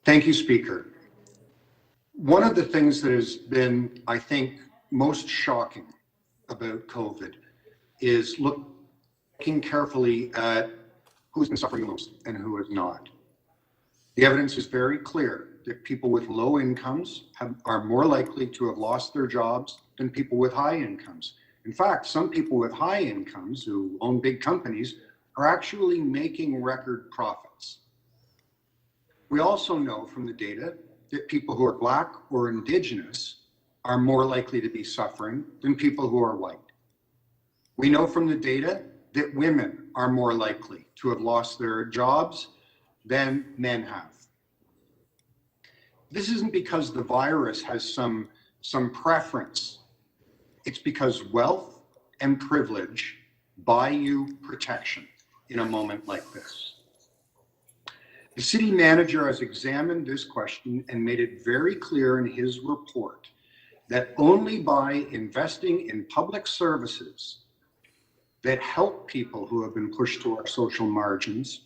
Thank you, Speaker. One of the things that has been, I think, most shocking about COVID is looking carefully at who's been suffering most and who has not. The evidence is very clear that people with low incomes are more likely to have lost their jobs than people with high incomes. In fact, some people with high incomes who own big companies are actually making record profits. We also know from the data that people who are Black or Indigenous are more likely to be suffering than people who are white. We know from the data that women are more likely to have lost their jobs than men have. This isn't because the virus has some preference. It's because wealth and privilege buy you protection in a moment like this. The city manager has examined this question and made it very clear in his report that only by investing in public services that help people who have been pushed to our social margins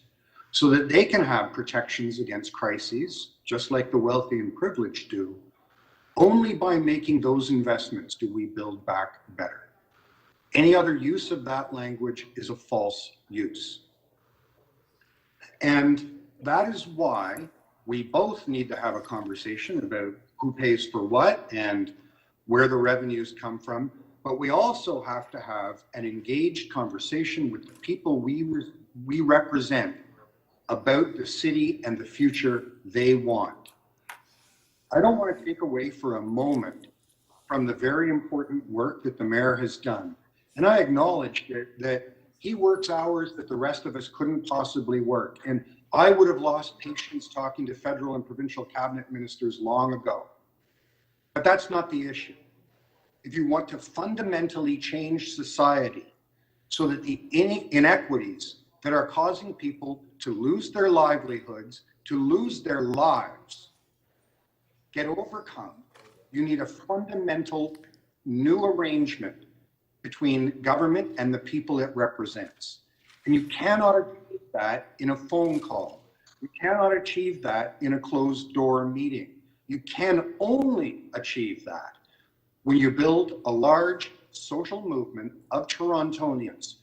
so that they can have protections against crises, just like the wealthy and privileged do, only by making those investments do we build back better. Any other use of that language is a false use. And that is why we both need to have a conversation about who pays for what and where the revenues come from, but we also have to have an engaged conversation with the people we represent about the city and the future they want. I don't want to take away for a moment from the very important work that the mayor has done. And I acknowledge that he works hours that the rest of us couldn't possibly work. And I would have lost patience talking to federal and provincial cabinet ministers long ago. But that's not the issue. If you want to fundamentally change society so that the inequities that are causing people to lose their livelihoods, to lose their lives, get overcome, you need a fundamental new arrangement between government and the people it represents. And you cannot achieve that in a phone call. You cannot achieve that in a closed door meeting. You can only achieve that when you build a large social movement of Torontonians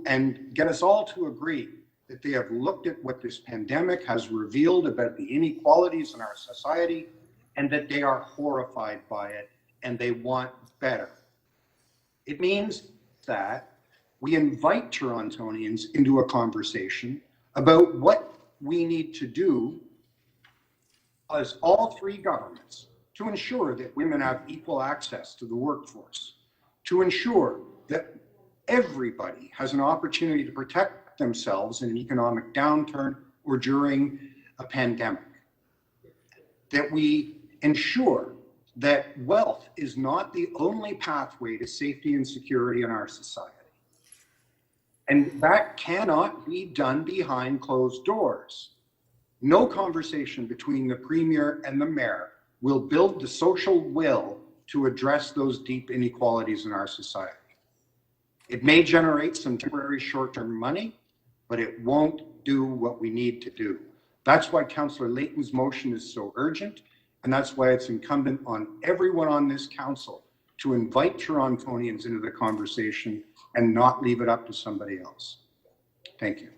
and get us all to agree that they have looked at what this pandemic has revealed about the inequalities in our society and that they are horrified by it and they want better. It means that we invite Torontonians into a conversation about what we need to do as all three governments to ensure that women have equal access to the workforce, to ensure that everybody has an opportunity to protect themselves in an economic downturn or during a pandemic, that we ensure that wealth is not the only pathway to safety and security in our society. And that cannot be done behind closed doors. No conversation between the Premier and the Mayor will build the social will to address those deep inequalities in our society. It may generate some temporary short-term money, but it won't do what we need to do. That's why Councillor Layton's motion is so urgent, and that's why it's incumbent on everyone on this council to invite Torontonians into the conversation and not leave it up to somebody else. Thank you.